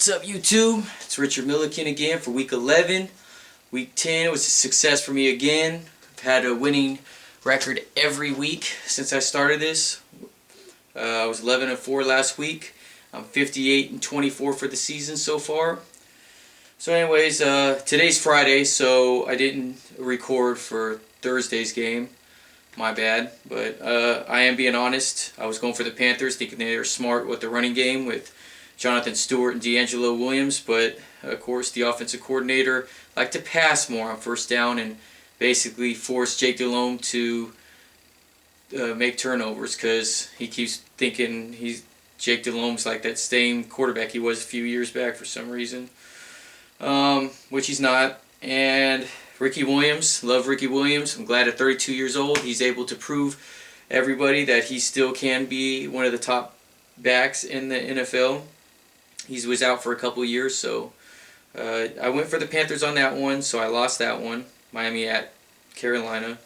What's up, YouTube? It's Richard Milliken again for week 11. Week 10 was a success for me again. I've had a winning record every week since I started this. I was 11-4 last week. I'm 58-24 for the season so far. So anyways, today's Friday, so I didn't record for Thursday's game. My bad. But I am being honest. I was going for the Panthers, thinking they were smart with the running game with Jonathan Stewart and DeAngelo Williams, but of course the offensive coordinator liked to pass more on first down and basically force Jake Delhomme to make turnovers because he keeps thinking Jake Delhomme's like that same quarterback he was a few years back for some reason, which he's not. And Ricky Williams, love Ricky Williams. I'm glad at 32 years old he's able to prove everybody that he still can be one of the top backs in the NFL. He was out for a couple of years, so I went for the Panthers on that one, so I lost that one. Miami at Carolina.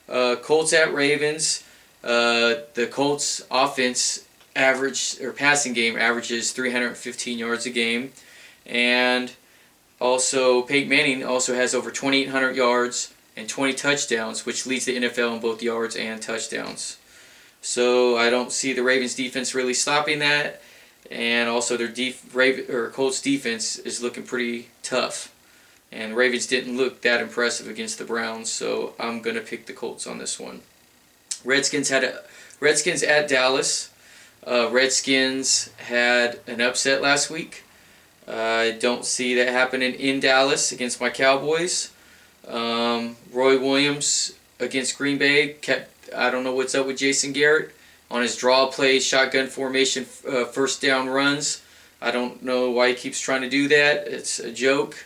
Colts at Ravens. The Colts offense passing game averages 315 yards a game, and also Peyton Manning also has over 2,800 yards and 20 touchdowns, which leads the NFL in both yards and touchdowns. So I don't see the Ravens defense really stopping that. And also their Colts defense is looking pretty tough. And the Ravens didn't look that impressive against the Browns, so I'm going to pick the Colts on this one. Redskins at Dallas. Redskins had an upset last week. I don't see that happening in Dallas against my Cowboys. Roy Williams against Green Bay I don't know what's up with Jason Garrett. On his draw plays, shotgun formation, first down runs. I don't know why he keeps trying to do that. It's a joke.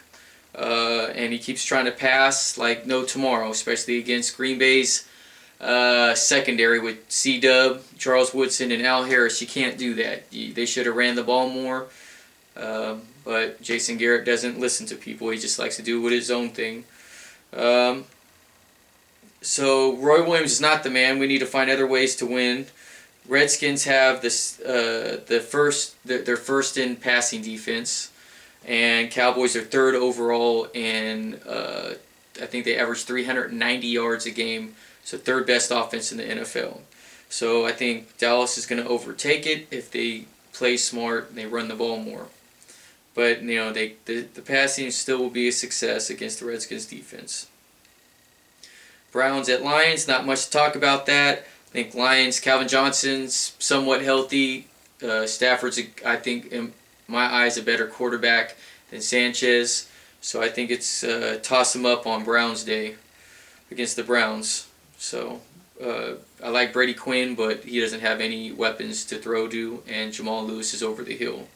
And he keeps trying to pass like no tomorrow, especially against Green Bay's secondary with C-Dub, Charles Woodson, and Al Harris. You can't do that. They should have ran the ball more. But Jason Garrett doesn't listen to people. He just likes to do his own thing. So Roy Williams is not the man. We need to find other ways to win. Redskins have their first in passing defense, and Cowboys are third overall in I think they average 390 yards a game, so third best offense in the NFL. So I think Dallas is going to overtake it if they play smart and they run the ball more. But you know the passing still will be a success against the Redskins defense. Browns at Lions, not much to talk about that. I think Lions, Calvin Johnson's somewhat healthy. Stafford's, I think, in my eyes, a better quarterback than Sanchez. So I think it's toss him up on Browns Day against the Browns. So I like Brady Quinn, but he doesn't have any weapons to throw to, and Jamal Lewis is over the hill.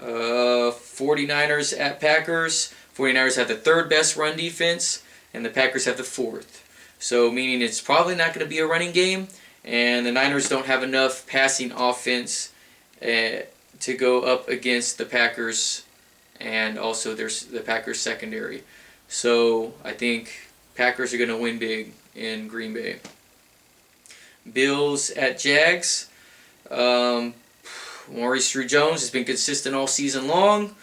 49ers at Packers. 49ers have the third best run defense, and the Packers have the fourth. So meaning it's probably not going to be a running game, and the Niners don't have enough passing offense to go up against the Packers, and also there's the Packers secondary. So I think Packers are going to win big in Green Bay. Bills at Jags. Maurice Drew-Jones has been consistent all season long.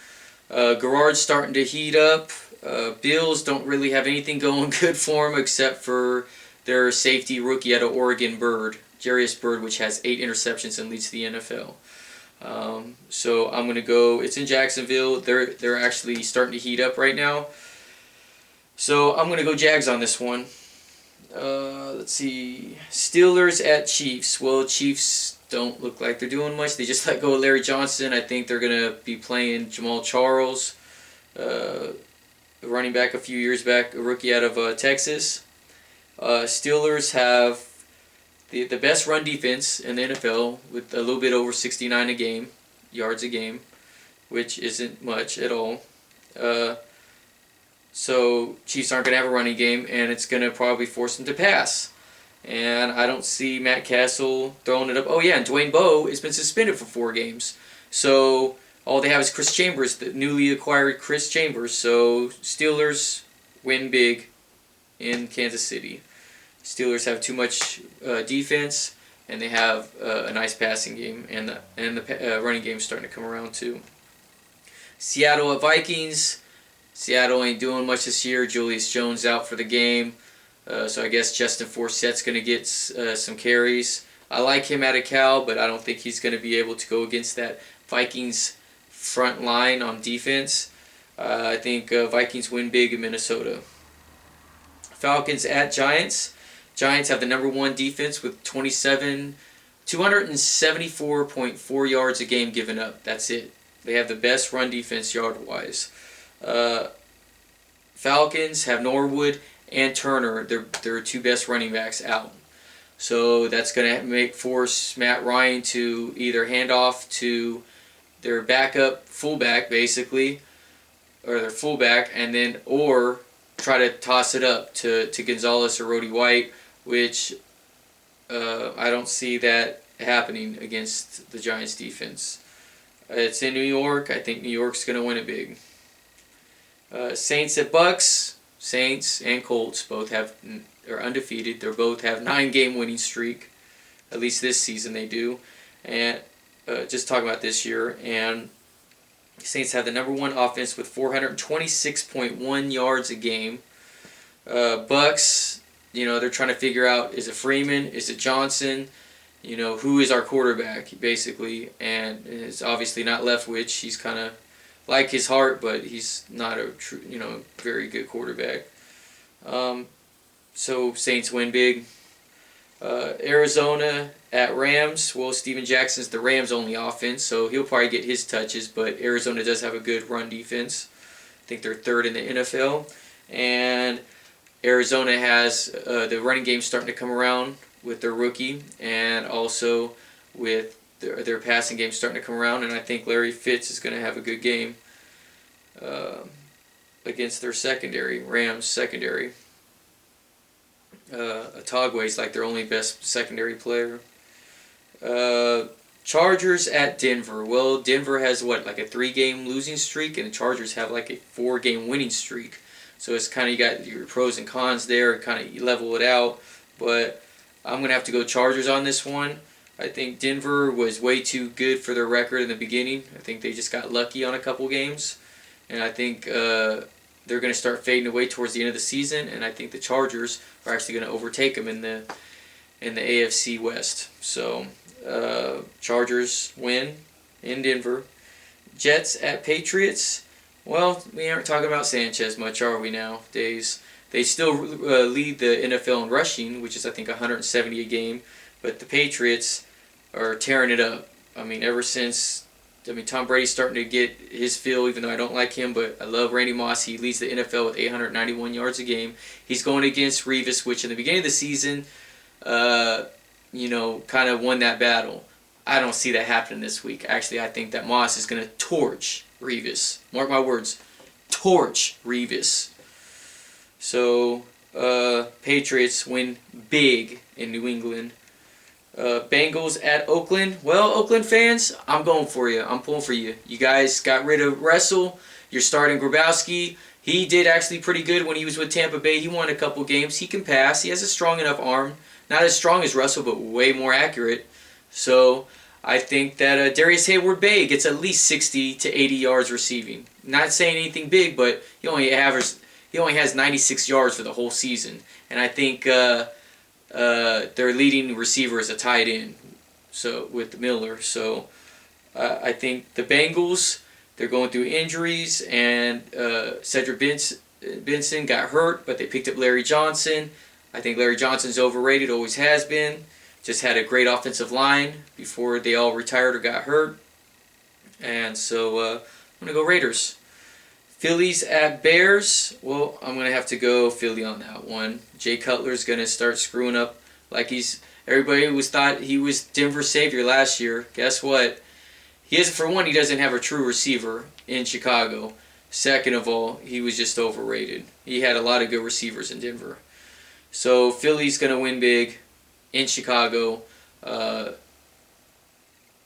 Garrard's starting to heat up. Bills don't really have anything going good for them except for their safety rookie out of Oregon, Jarius Byrd, which has 8 interceptions and leads the NFL. So I'm going to go. It's in Jacksonville. They're actually starting to heat up right now. So I'm going to go Jags on this one. Let's see. Steelers at Chiefs. Well, Chiefs don't look like they're doing much. They just let go of Larry Johnson. I think they're going to be playing Jamal Charles. Running back a few years back, a rookie out of Texas. Steelers have the best run defense in the NFL with a little bit over 69 yards a game, which isn't much at all. So Chiefs aren't going to have a running game, and it's going to probably force them to pass. And I don't see Matt Castle throwing it up. Oh yeah, and Dwayne Bowe has been suspended for 4 games. So all they have is Chris Chambers, the newly acquired Chris Chambers. So Steelers win big in Kansas City. Steelers have too much defense, and they have a nice passing game, and the running game is starting to come around too. Seattle at Vikings. Seattle ain't doing much this year. Julius Jones out for the game. So I guess Justin Forset's going to get some carries. I like him out of Cal, but I don't think he's going to be able to go against that Vikings front line on defense. I think Vikings win big in Minnesota. Falcons at Giants. Giants have the #1 defense with 274.4 yards a game given up. That's it. They have the best run defense yard-wise. Falcons have Norwood and Turner, their two best running backs, out. So that's going to force Matt Ryan to either hand off to their backup fullback, basically, or their fullback, and then or try to toss it up to Gonzalez or Roddy White, which I don't see that happening against the Giants defense. It's in New York. I think New York's going to win it big. Saints at Bucks. Saints and Colts both are undefeated. They both have 9-game winning streak. At least this season they do. And just talking about this year. And Saints have the #1 offense with 426.1 yards a game. Bucks, they're trying to figure out, is it Freeman? Is it Johnson? Who is our quarterback, basically. And it's obviously not Leftwich. He's kind of like his heart, but he's not a true, very good quarterback. So Saints win big. Arizona at Rams. Well, Steven Jackson's the Rams' only offense, so he'll probably get his touches, but Arizona does have a good run defense. I think they're 3rd in the NFL. And Arizona has the running game starting to come around with their rookie, and also with their passing game starting to come around, and I think Larry Fitz is going to have a good game against their secondary, Rams secondary. Otagwe's like their only best secondary player. Chargers at Denver. Well, Denver has like a 3-game losing streak, and the Chargers have like a 4-game winning streak. So it's kind of, you got your pros and cons there, and kind of level it out. But I'm going to have to go Chargers on this one. I think Denver was way too good for their record in the beginning. I think they just got lucky on a couple games. And I think they're going to start fading away towards the end of the season. And I think the Chargers are actually going to overtake them in the AFC West. So Chargers win in Denver. Jets at Patriots. Well, we aren't talking about Sanchez much, are we nowadays? They still lead the NFL in rushing, which is, I think, 170 a game. But the Patriots are tearing it up. I mean, ever since, Tom Brady's starting to get his feel, even though I don't like him, but I love Randy Moss. He leads the NFL with 891 yards a game. He's going against Revis, which in the beginning of the season, kind of won that battle. I don't see that happening this week. Actually, I think that Moss is going to torch Revis. Mark my words, torch Revis. So, Patriots win big in New England. Bengals at Oakland. Well, Oakland fans, I'm going for you. I'm pulling for you. You guys got rid of Russell. You're starting Grabowski. He did actually pretty good when he was with Tampa Bay. He won a couple games. He can pass. He has a strong enough arm. Not as strong as Russell, but way more accurate. So I think that Darius Hayward-Bay gets at least 60 to 80 yards receiving. Not saying anything big, but he only has 96 yards for the whole season. And I think their leading receiver is a tight end, so with Miller. So I think the Bengals, they're going through injuries, and Cedric Benson got hurt, but they picked up Larry Johnson. I think Larry Johnson's overrated, always has been. Just had a great offensive line before they all retired or got hurt. And so I'm going to go Raiders. Phillies at Bears. Well, I'm going to have to go Philly on that one. Jay Cutler's going to start screwing up like everybody thought he was Denver's savior last year. Guess what? For one, he doesn't have a true receiver in Chicago. Second of all, he was just overrated. He had a lot of good receivers in Denver. So Philly's going to win big in Chicago.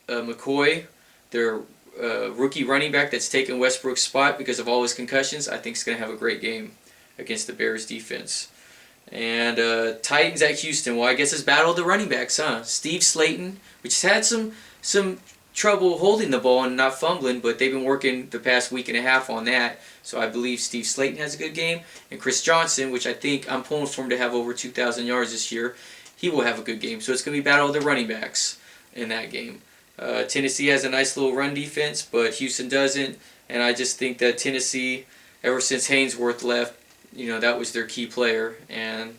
McCoy, their rookie running back that's taken Westbrook's spot because of all his concussions, I think is going to have a great game against the Bears defense. And Titans at Houston. Well, I guess it's battle of the running backs, huh? Steve Slayton, which has had some trouble holding the ball and not fumbling, but they've been working the past week and a half on that. So I believe Steve Slayton has a good game. And Chris Johnson, which I think I'm pulling for him to have over 2,000 yards this year, he will have a good game. So it's going to be battle of the running backs in that game. Tennessee has a nice little run defense, but Houston doesn't. And I just think that Tennessee, ever since Haynesworth left, that was their key player. And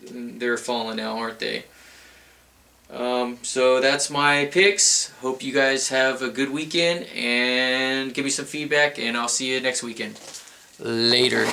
they're falling now, aren't they? So that's my picks. Hope you guys have a good weekend and give me some feedback, and I'll see you next weekend. Later.